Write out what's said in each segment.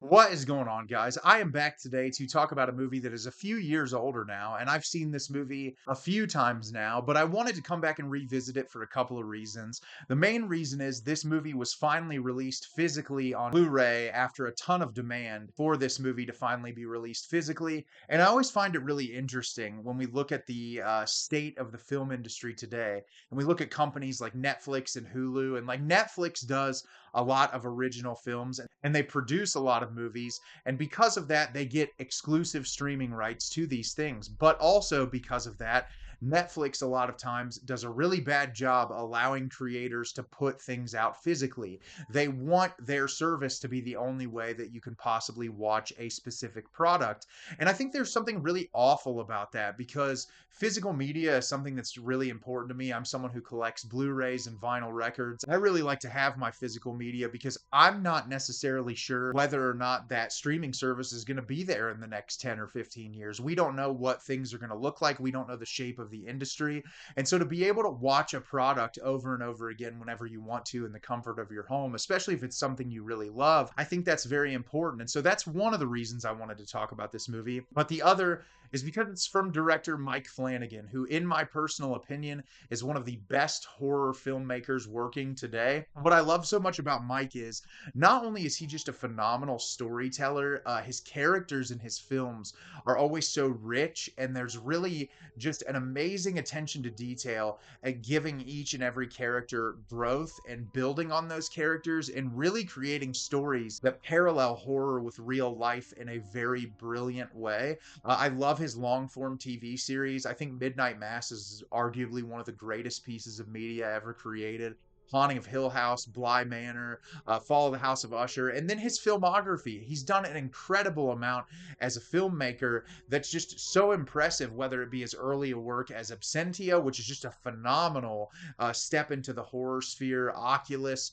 What is going on, guys? I am back today to talk about a movie that is a few years older now, and I've seen this movie a few times now, but I wanted to come back and revisit it for a couple of reasons. The main reason is this movie was finally released physically on Blu-ray after a ton of demand for this movie to finally be released physically, and I always find it really interesting when we look at the state of the film industry today, and we look at companies like Netflix and Hulu, and like Netflix does a lot of original films and they produce a lot of movies. And because of that, they get exclusive streaming rights to these things. But also because of that, Netflix a lot of times does a really bad job allowing creators to put things out physically. They want their service to be the only way that you can possibly watch a specific product. And I think there's something really awful about that because physical media is something that's really important to me. I'm someone who collects Blu-rays and vinyl records. I really like to have my physical media because I'm not necessarily sure whether or not that streaming service is going to be there in the next 10 or 15 years. We don't know what things are going to look like. We don't know the shape of the industry. And so to be able to watch a product over and over again whenever you want to in the comfort of your home, especially if it's something you really love, I think that's very important. And so that's one of the reasons I wanted to talk about this movie. But the other is because it's from director Mike Flanagan, who, in my personal opinion, is one of the best horror filmmakers working today. What I love so much about Mike is not only is he just a phenomenal storyteller, his characters in his films are always so rich, and there's really just an amazing attention to detail at giving each and every character growth and building on those characters and really creating stories that parallel horror with real life in a very brilliant way. I love his long form TV series. I think Midnight Mass is arguably one of the greatest pieces of media ever created. Haunting of Hill House, Bly Manor, Fall of the House of Usher, and then his filmography. He's done an incredible amount as a filmmaker that's just so impressive, whether it be his earlier work as Absentia, which is just a phenomenal step into the horror sphere, Oculus,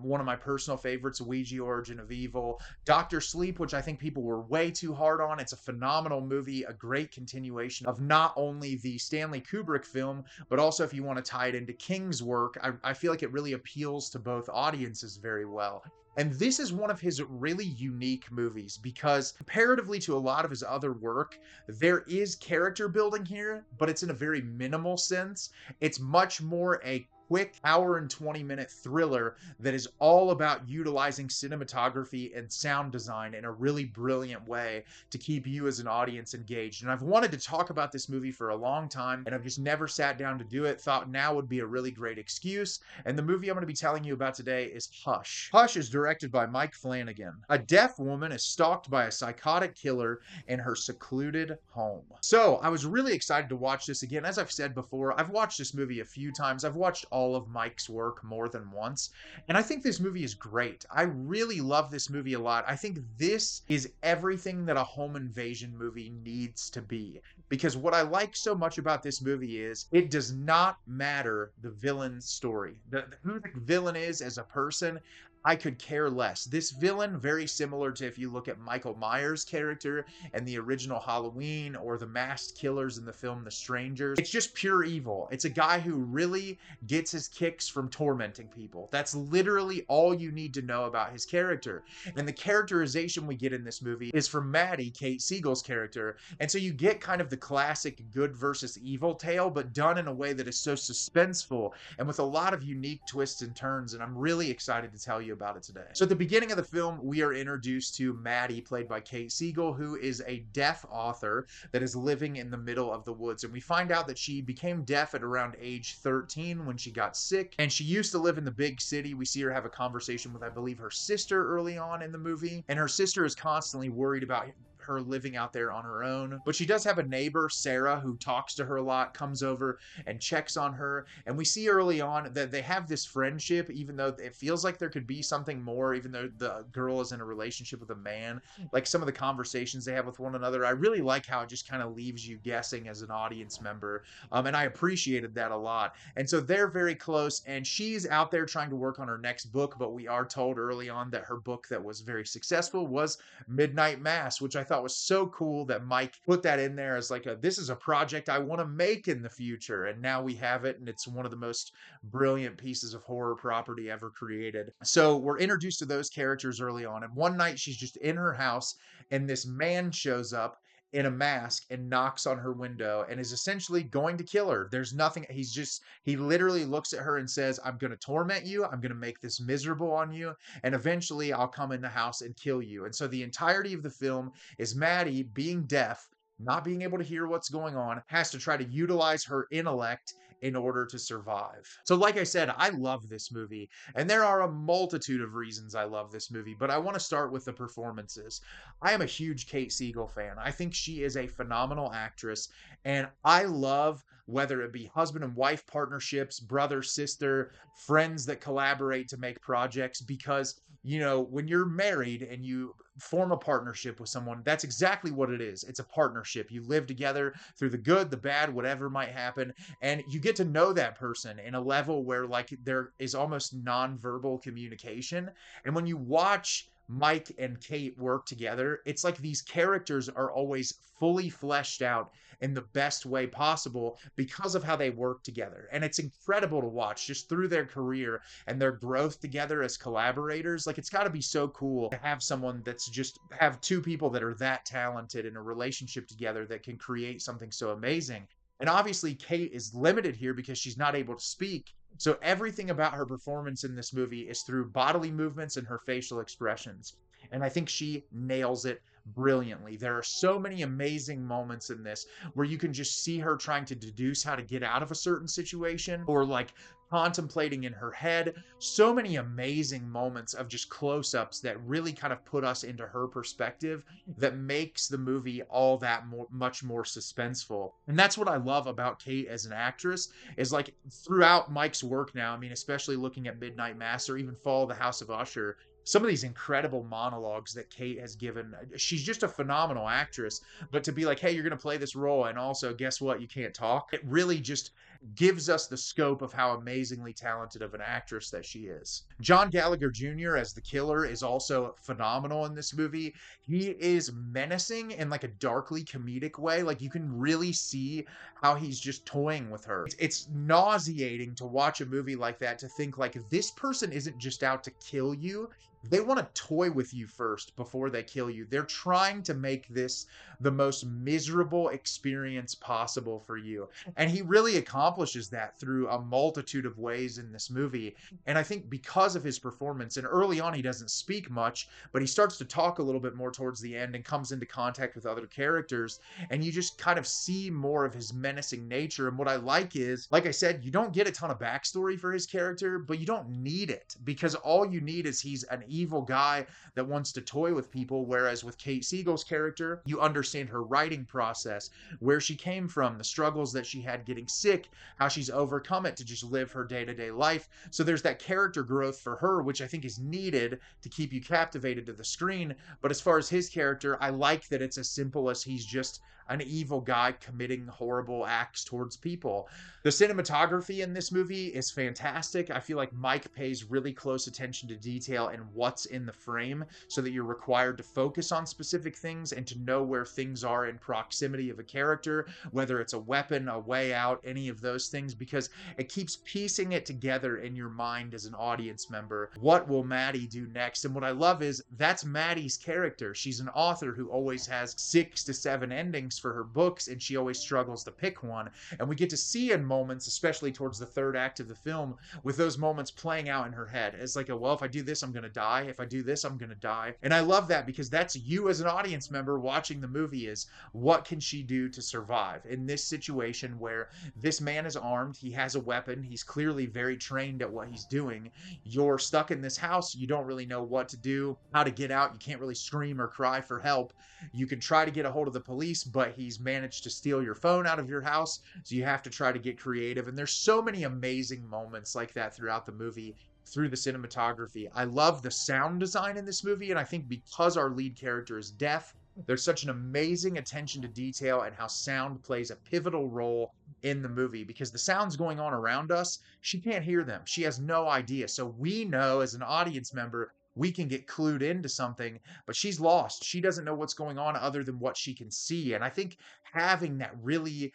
one of my personal favorites, Ouija Origin of Evil, Doctor Sleep, which I think people were way too hard on. It's a phenomenal movie, a great continuation of not only the Stanley Kubrick film, but also if you want to tie it into King's work, I feel like it really appeals to both audiences very well. And this is one of his really unique movies because, comparatively to a lot of his other work, there is character building here, but it's in a very minimal sense. It's much more a quick hour and 20-minute thriller that is all about utilizing cinematography and sound design in a really brilliant way to keep you as an audience engaged. And I've wanted to talk about this movie for a long time, and I've just never sat down to do it. Thought now would be a really great excuse. And the movie I'm going to be telling you about today is Hush. Hush is directed by Mike Flanagan. A deaf woman is stalked by a psychotic killer in her secluded home. So I was really excited to watch this again. As I've said before, I've watched this movie a few times. I've watched all of Mike's work more than once, and I think this movie is great. I really love this movie a lot. I think this is everything that a home invasion movie needs to be, because what I like so much about this movie is it does not matter the villain's story. Who the villain is as a person, I could care less. This villain, very similar to if you look at Michael Myers' character and the original Halloween or the masked killers in the film The Strangers, it's just pure evil. It's a guy who really gets his kicks from tormenting people. That's literally all you need to know about his character. And the characterization we get in this movie is from Maddie, Kate Siegel's character. And so you get kind of the classic good versus evil tale, but done in a way that is so suspenseful and with a lot of unique twists and turns. And I'm really excited to tell you about it today. So at the beginning of the film, we are introduced to Maddie, played by Kate Siegel, who is a deaf author that is living in the middle of the woods. And we find out that she became deaf at around age 13 when she got sick. And she used to live in the big city. We see her have a conversation with, I believe, her sister early on in the movie. And her sister is constantly worried about her living out there on her own. But she does have a neighbor, Sarah, who talks to her a lot, comes over and checks on her. And we see early on that they have this friendship, even though it feels like there could be something more, even though the girl is in a relationship with a man. Like some of the conversations they have with one another, I really like how it just kind of leaves you guessing as an audience member. And I appreciated that a lot. And so they're very close, and she's out there trying to work on her next book, but we are told early on that her book that was very successful was Midnight Mass, which I thought thought was so cool that Mike put that in there as like this is a project I want to make in the future. And now we have it, and it's one of the most brilliant pieces of horror property ever created. So we're introduced to those characters early on. And one night she's just in her house, and this man shows up in a mask and knocks on her window and is essentially going to kill her. There's nothing, he literally looks at her and says, I'm going to torment you. I'm going to make this miserable on you. And eventually I'll come in the house and kill you. And so the entirety of the film is Maddie being deaf, not being able to hear what's going on, has to try to utilize her intellect in order to survive. So, like I said, I love this movie, and there are a multitude of reasons I love this movie, but I want to start with the performances. I am a huge Kate Siegel fan. I think she is a phenomenal actress, and I love whether it be husband and wife partnerships, brother, sister, friends that collaborate to make projects, because, you know, when you're married and you form a partnership with someone, that's exactly what it is. It's a partnership. You live together through the good, the bad, whatever might happen, and you get to know that person in a level where like there is almost nonverbal communication. And when you watch Mike and Kate work together, it's like these characters are always fully fleshed out in the best way possible because of how they work together. And it's incredible to watch just through their career and their growth together as collaborators. Like, it's got to be so cool to have someone that's just have two people that are that talented in a relationship together that can create something so amazing. And obviously, Kate is limited here because she's not able to speak. So everything about her performance in this movie is through bodily movements and her facial expressions. And I think she nails it brilliantly. There are so many amazing moments in this where you can just see her trying to deduce how to get out of a certain situation, or like contemplating in her head. So many amazing moments of just close-ups that really kind of put us into her perspective, that makes the movie all that much more suspenseful. And that's what I love about Kate as an actress, is like throughout Mike's work now, I mean, especially looking at Midnight Mass or even Fall of the House of Usher, some of these incredible monologues that Kate has given. She's just a phenomenal actress. But to be like, hey, you're going to play this role, and also, guess what? You can't talk. It really just gives us the scope of how amazingly talented of an actress that she is. John Gallagher Jr. as the killer is also phenomenal in this movie. He is menacing in like a darkly comedic way. Like, you can really see how he's just toying with her. It's nauseating to watch a movie like that, to think like, this person isn't just out to kill you. They want to toy with you first before they kill you. They're trying to make this the most miserable experience possible for you. And he really accomplishes that through a multitude of ways in this movie. And I think because of his performance, and early on he doesn't speak much, but he starts to talk a little bit more towards the end and comes into contact with other characters. And you just kind of see more of his menacing nature. And what I like is, like I said, you don't get a ton of backstory for his character, but you don't need it, because all you need is he's an evil guy that wants to toy with people. Whereas with Kate Siegel's character, you understand her writing process, where she came from, the struggles that she had getting sick, how she's overcome it to just live her day-to-day life. So there's that character growth for her, which I think is needed to keep you captivated to the screen. But as far as his character, I like that it's as simple as he's just an evil guy committing horrible acts towards people. The cinematography in this movie is fantastic. I feel like Mike pays really close attention to detail and what's in the frame, so that you're required to focus on specific things and to know where things are in proximity of a character, whether it's a weapon, a way out, any of those things, because it keeps piecing it together in your mind as an audience member. What will Maddie do next? And what I love is that's Maddie's character. She's an author who always has 6 to 7 endings for her books, and she always struggles to pick one. And we get to see in moments, especially towards the third act of the film, with those moments playing out in her head. It's like, well, if I do this, I'm going to die. If I do this, I'm going to die. And I love that, because that's you as an audience member watching the movie, is what can she do to survive in this situation where this man is armed, he has a weapon, he's clearly very trained at what he's doing. You're stuck in this house, you don't really know what to do, how to get out, you can't really scream or cry for help. You can try to get a hold of the police, but he's managed to steal your phone out of your house, so you have to try to get creative. And there's so many amazing moments like that throughout the movie, through the cinematography. I love the sound design in this movie, and I think because our lead character is deaf, there's such an amazing attention to detail and how sound plays a pivotal role in the movie, because the sounds going on around us, she can't hear them. She has no idea. So we know as an audience member we can get clued into something, but she's lost. She doesn't know what's going on other than what she can see. And I think having that really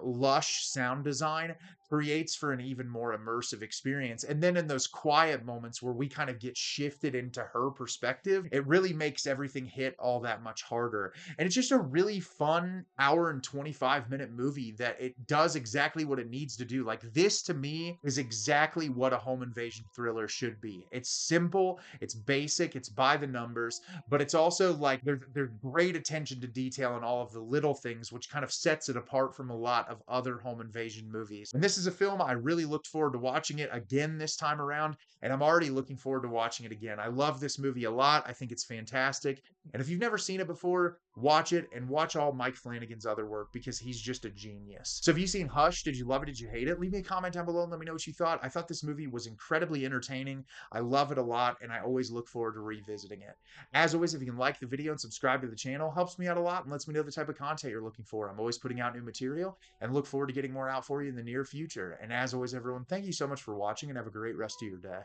lush sound design creates for an even more immersive experience. And then in those quiet moments where we kind of get shifted into her perspective, it really makes everything hit all that much harder. And it's just a really fun hour and 25-minute movie that it does exactly what it needs to do. Like, this to me is exactly what a home invasion thriller should be. It's simple, it's basic, it's by the numbers, but it's also like there's great attention to detail in all of the little things, which kind of sets it apart from a lot of other home invasion movies. And this is a film I really looked forward to watching it again this time around, and I'm already looking forward to watching it again. I love this movie a lot. I think it's fantastic. And if you've never seen it before, watch it and watch all Mike Flanagan's other work because he's just a genius. So, have you seen Hush? Did you love it? Did you hate it? Leave me a comment down below and let me know what you thought. I thought this movie was incredibly entertaining. I love it a lot, and I always look forward to revisiting it. As always, if you can like the video and subscribe to the channel, helps me out a lot and lets me know the type of content you're looking for. I'm always putting out new material and look forward to getting more out for you in the near future. And as always, everyone, thank you so much for watching and have a great rest of your day.